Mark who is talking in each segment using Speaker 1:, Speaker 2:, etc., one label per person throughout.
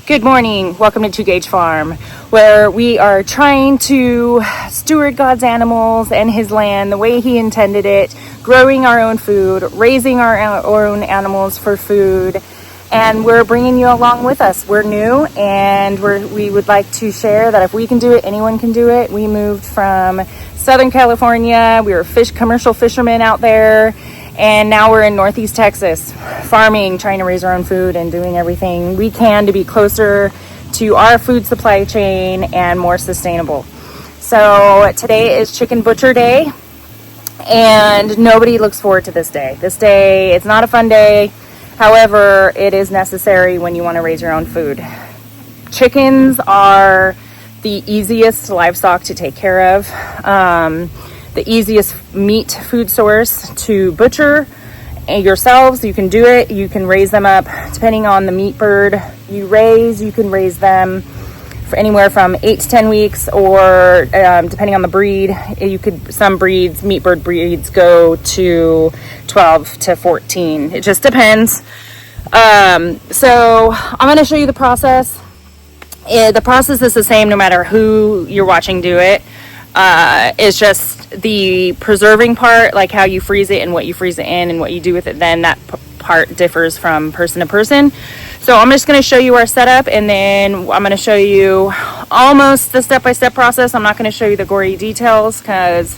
Speaker 1: Good morning. Welcome to Two Gauge Farm, where we are trying to steward God's animals and His land the way He intended it, growing our own food, raising our own animals for food, and we're bringing you along with us. We're new, and we would like to share that if we can do it, anyone can do it. We moved from Southern California. We were commercial fishermen out there. And now we're in Northeast Texas, farming, trying to raise our own food and doing everything we can to be closer to our food supply chain and more sustainable. So today is Chicken Butcher Day, and nobody looks forward to this day. This day, it's not a fun day. However, it is necessary when you want to raise your own food. Chickens are the easiest livestock to take care of. The easiest meat food source to butcher yourselves. You can do it. You can raise them up depending on the meat bird you raise. You can raise them for anywhere from 8 to 10 weeks, or depending on the breed, some breeds, meat bird breeds, go to 12 to 14. It just depends. So I'm going to show you the process. The process is the same no matter who you're watching do it. It's just the preserving part, like how you freeze it and what you freeze it in and what you do with it, then that part differs from person to person. So I'm just going to show you our setup, and then I'm going to show you almost the step-by-step process. I'm not going to show you the gory details because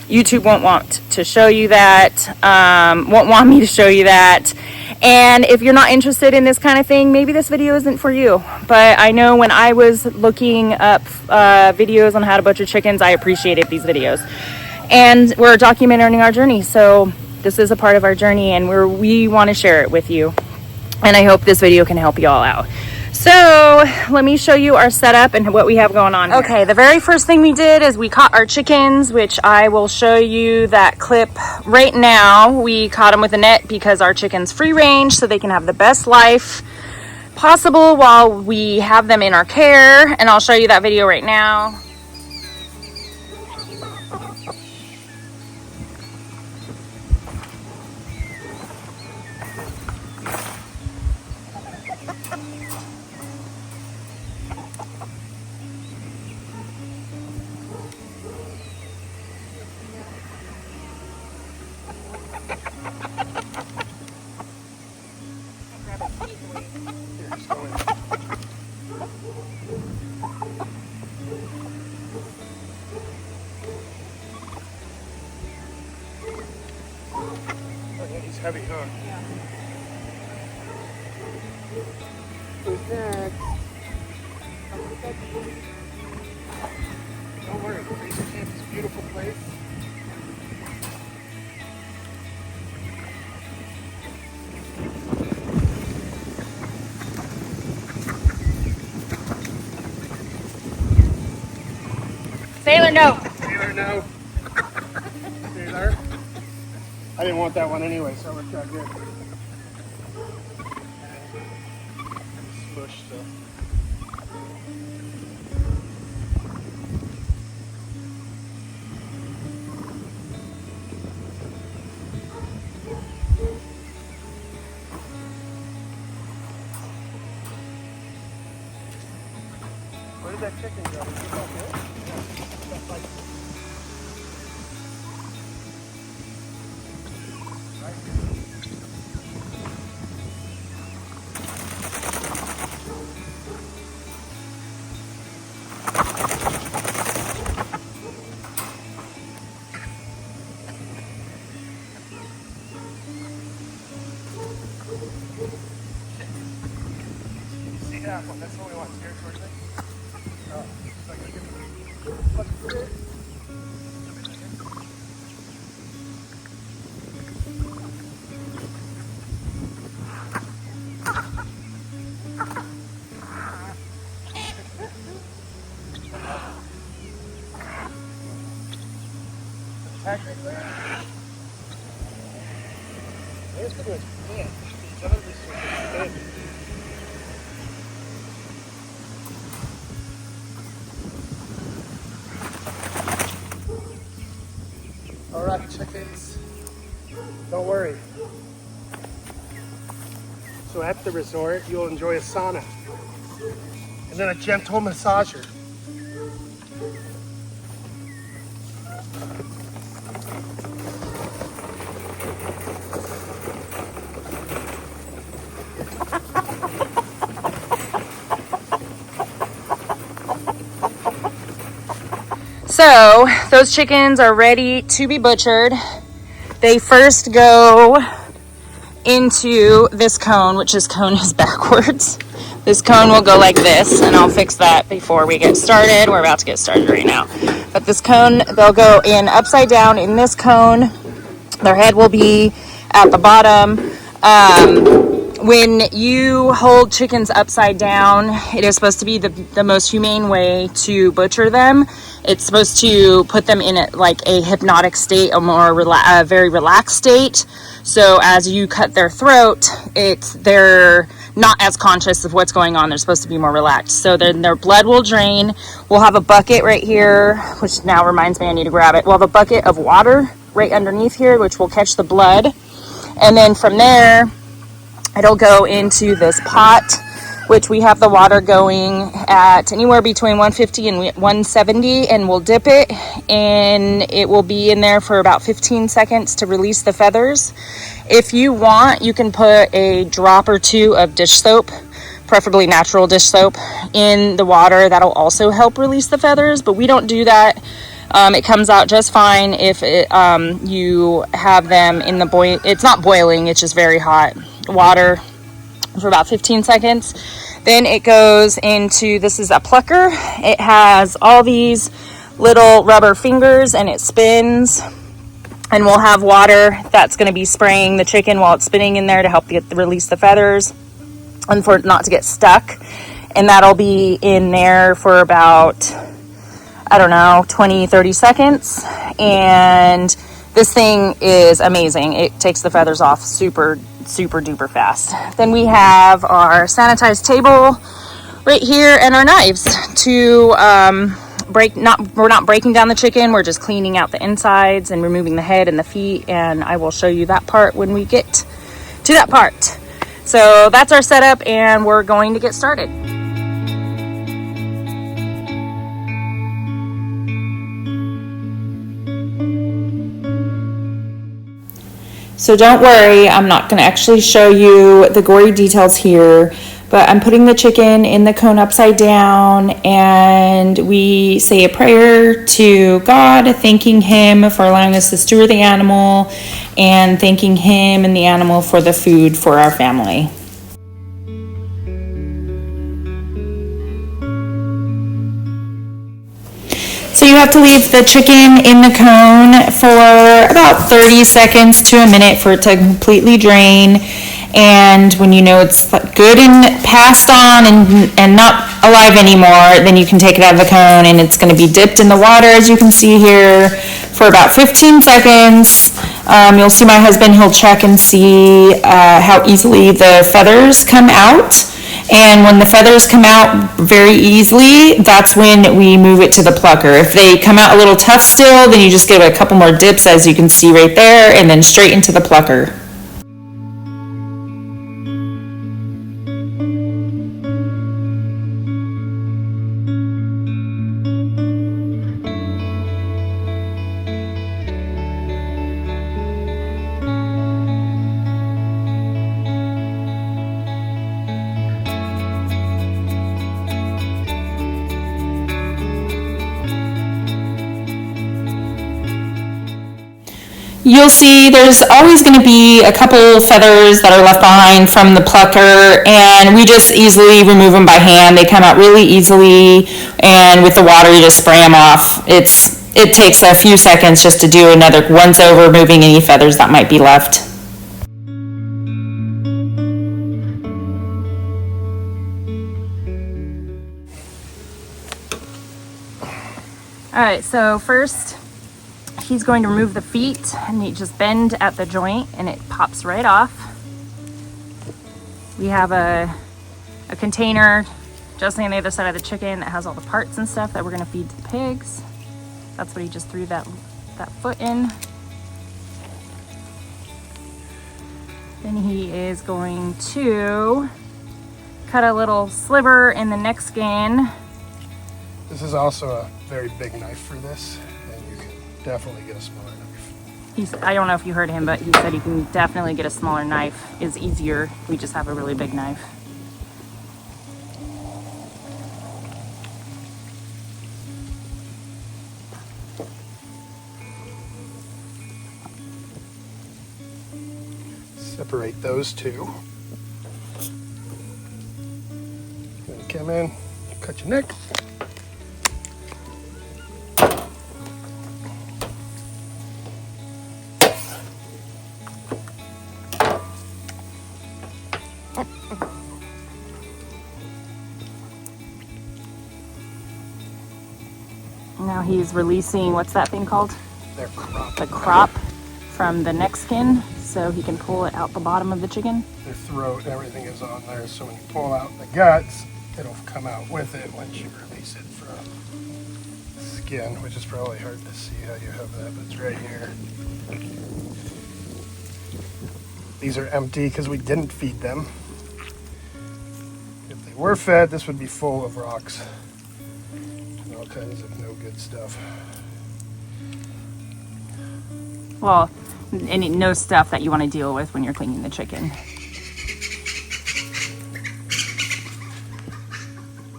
Speaker 1: YouTube won't want to show you that, won't want me to show you that. And if you're not interested in this kind of thing, maybe this video isn't for you. But I know when I was looking up videos on how to butcher chickens, I appreciated these videos. And we're documenting our journey. So this is a part of our journey, and we want to share it with you. And I hope this video can help you all out. So let me show you our setup and what we have going on here. Okay, the very first thing we did is we caught our chickens, which I will show you that clip right now. We caught them with a net because our chickens free range so they can have the best life possible while we have them in our care. And I'll show you that video right now.
Speaker 2: He's heavy, huh?
Speaker 1: Yeah.
Speaker 2: Who's next? Don't worry, Freezer Camp is a beautiful place.
Speaker 1: Sailor, no.
Speaker 2: Sailor, no. Sailor. I didn't want that one anyway, so it worked out good. Smush stuff. Where did that chicken go? Is it back there? Yeah, that's like right here. See that one? That's the only one. Steer towards it. Oh, it's like a different. Let's put it. Technically, there's pretty much can't. Each other is good. All right, chickens. Don't worry. So at the resort, you'll enjoy a sauna. and then a gentle massager.
Speaker 1: So those chickens are ready to be butchered. They first go into this cone, which this cone is backwards. This cone will go like this, and I'll fix that before we get started. We're about to get started right now. But this cone, they'll go in upside down in this cone. Their head will be at the bottom. When you hold chickens upside down, it is supposed to be the most humane way to butcher them. It's supposed to put them in like a hypnotic state, a very relaxed state. So as you cut their throat, they're not as conscious of what's going on. They're supposed to be more relaxed. So then their blood will drain. We'll have a bucket right here, which now reminds me I need to grab it. We'll have a bucket of water right underneath here, which will catch the blood. And then from there, it'll go into this pot, which we have the water going at anywhere between 150 and 170, and we'll dip it, and it will be in there for about 15 seconds to release the feathers. If you want, you can put a drop or two of dish soap, preferably natural dish soap, in the water. That'll also help release the feathers, but we don't do that. It comes out just fine if you have them in the it's not boiling, it's just very hot water for about 15 seconds. Then it goes into, this is a plucker. It has all these little rubber fingers and it spins, and we'll have water that's going to be spraying the chicken while it's spinning in there to help release the feathers and for it not to get stuck. And that'll be in there for about, I don't know, 20-30 seconds. And this thing is amazing. It takes the feathers off super duper fast. Then we have our sanitized table right here and our knives to we're not breaking down the chicken, we're just cleaning out the insides and removing the head and the feet, and I will show you that part when we get to that part. So that's our setup, and we're going to get started. So don't worry, I'm not going to actually show you the gory details here, but I'm putting the chicken in the cone upside down, and we say a prayer to God, thanking Him for allowing us to steward the animal, and thanking Him and the animal for the food for our family. So you have to leave the chicken in the cone for about 30 seconds to a minute for it to completely drain. And when you know it's good and passed on and not alive anymore, then you can take it out of the cone, and it's going to be dipped in the water, as you can see here, for about 15 seconds. You'll see my husband, he'll check and see how easily the feathers come out. And when the feathers come out very easily, that's when we move it to the plucker. If they come out a little tough still, then you just give it a couple more dips, as you can see right there, and then straight into the plucker. You'll see there's always going to be a couple feathers that are left behind from the plucker, and we just easily remove them by hand. They come out really easily, and with the water you just spray them off. It takes a few seconds just to do another once over, removing any feathers that might be left. Alright, so first he's going to remove the feet, and you just bend at the joint and it pops right off. We have a container just on the other side of the chicken that has all the parts and stuff that we're going to feed to the pigs. That's what he just threw that foot in. Then he is going to cut a little sliver in the neck skin.
Speaker 2: This is also a very big knife for this, and you can definitely get a smaller knife.
Speaker 1: I don't know if you heard him, but he said you can definitely get a smaller knife. It's easier. We just have a really big knife.
Speaker 2: Separate those two. Then come in, cut your neck.
Speaker 1: Now he's releasing, what's that thing called?
Speaker 2: They're crop.
Speaker 1: The crop from the neck skin, so he can pull it out the bottom of the chicken.
Speaker 2: Their throat and everything is on there, so when you pull out the guts, it'll come out with it once you release it from the skin, which is probably hard to see how you have that, but it's right here. These are empty because we didn't feed them. If they were fed, this would be full of rocks and all kinds of no good stuff.
Speaker 1: Well, no stuff that you want to deal with when you're cleaning the chicken.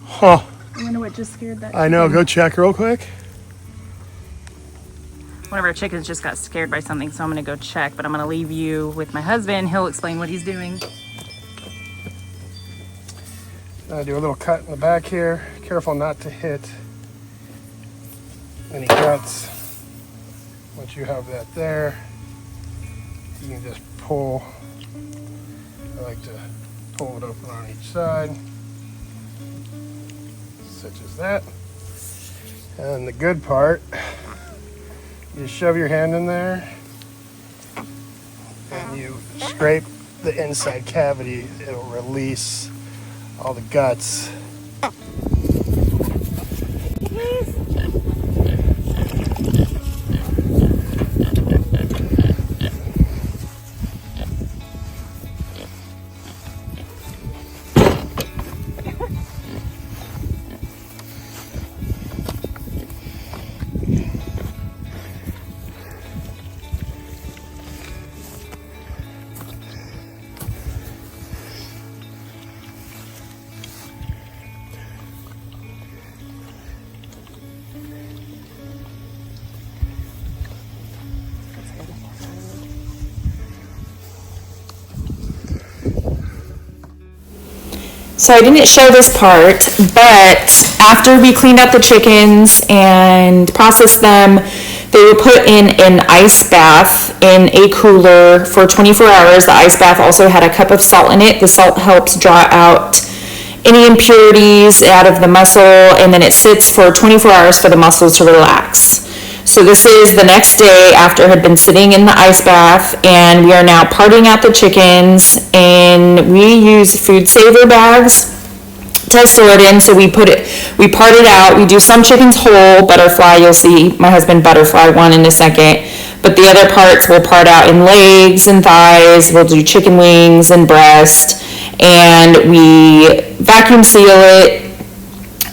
Speaker 2: Huh.
Speaker 1: I wonder what just scared that
Speaker 2: I know, go check real quick.
Speaker 1: One of our chickens just got scared by something, so I'm going to go check, but I'm going to leave you with my husband. He'll explain what he's doing.
Speaker 2: I do a little cut in the back here. Careful not to hit any guts. Once you have that there, you can just pull. I like to pull it open on each side, such as that. And the good part, you shove your hand in there and you scrape the inside cavity. It'll release all the guts.
Speaker 1: So I didn't show this part, but after we cleaned out the chickens and processed them, they were put in an ice bath in a cooler for 24 hours. The ice bath also had a cup of salt in it. The salt helps draw out any impurities out of the muscle, and then it sits for 24 hours for the muscles to relax. So this is the next day after it had been sitting in the ice bath, and we are now parting out the chickens, and we use food saver bags to store it in. So we part it out. We do some chickens whole, butterfly, you'll see my husband butterfly one in a second, but the other parts we'll part out in legs and thighs. We'll do chicken wings and breast, and we vacuum seal it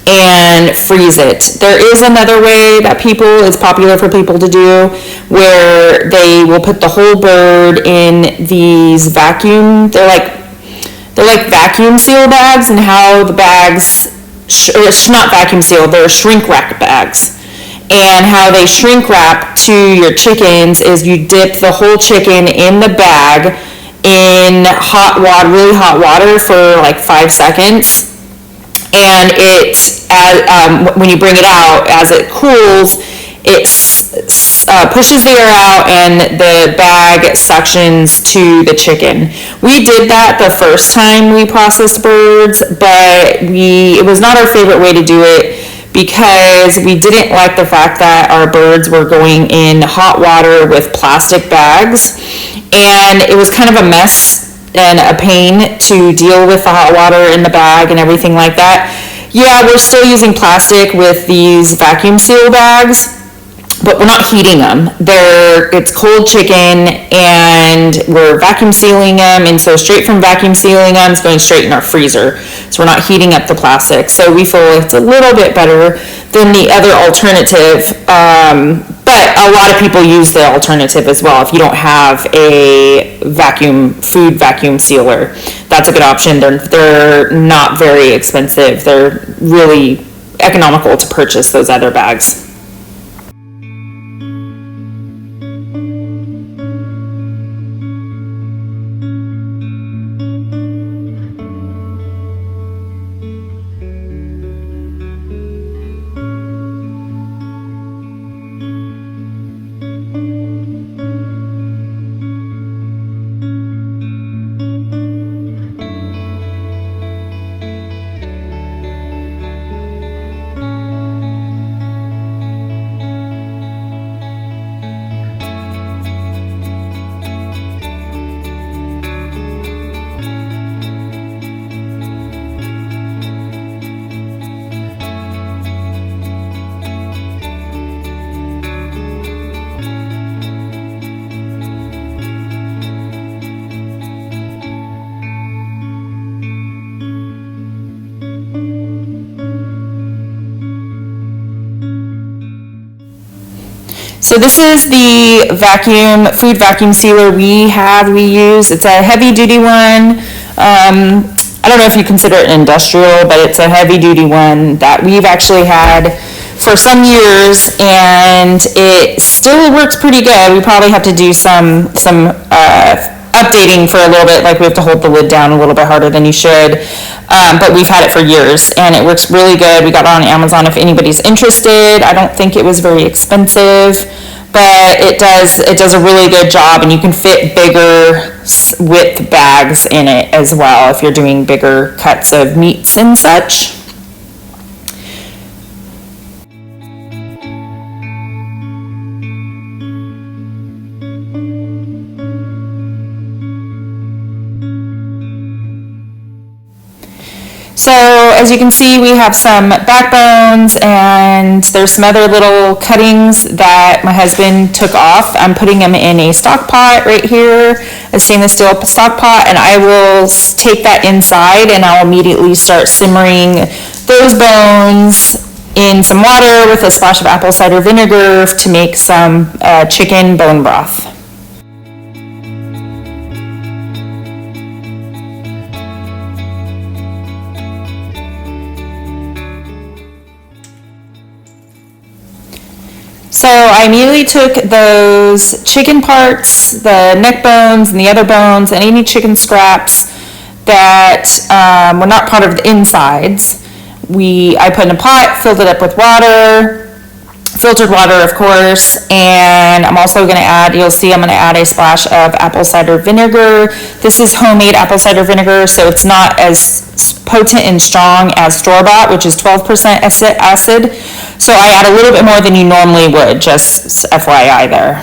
Speaker 1: and freeze it. There is another way that it's popular for people to do, where they will put the whole bird in these they're like vacuum seal bags, and how the bags, it's not vacuum seal, they're shrink wrap bags. And how they shrink wrap to your chickens is you dip the whole chicken in the bag in hot water, really hot water, for like 5 seconds. And when you bring it out, as it cools, it pushes the air out and the bag suctions to the chicken. We did that the first time we processed birds, but it was not our favorite way to do it, because we didn't like the fact that our birds were going in hot water with plastic bags, and it was kind of a mess and a pain to deal with the hot water in the bag and everything like that. Yeah, we're still using plastic with these vacuum seal bags, but we're not heating them. It's cold chicken, and we're vacuum sealing them, and so straight from vacuum sealing them, it's going straight in our freezer. So we're not heating up the plastic. So we feel it's a little bit better than the other alternative, but a lot of people use the alternative as well. If you don't have a food vacuum sealer, that's a good option. They're not very expensive. They're really economical to purchase those other bags. So this is the food vacuum sealer we use. It's a heavy duty one. I don't know if you consider it industrial, but it's a heavy duty one that we've actually had for some years, and it still works pretty good. We probably have to do some updating for a little bit, like we have to hold the lid down a little bit harder than you should, but we've had it for years, and it works really good. We got it on Amazon if anybody's interested. I don't think it was very expensive, but it does a really good job, and you can fit bigger width bags in it as well if you're doing bigger cuts of meats and such. So as you can see, we have some backbones, and there's some other little cuttings that my husband took off. I'm putting them in a stock pot right here, a stainless steel stock pot, and I will take that inside, and I'll immediately start simmering those bones in some water with a splash of apple cider vinegar to make some chicken bone broth. So I immediately took those chicken parts, the neck bones and the other bones, and any chicken scraps that were not part of the insides. I put in a pot, filled it up with water, filtered water of course, and I'm also going to add, you'll see I'm going to add a splash of apple cider vinegar. This is homemade apple cider vinegar, so it's not as potent and strong as store-bought, which is 12% acid. So I add a little bit more than you normally would, just FYI there.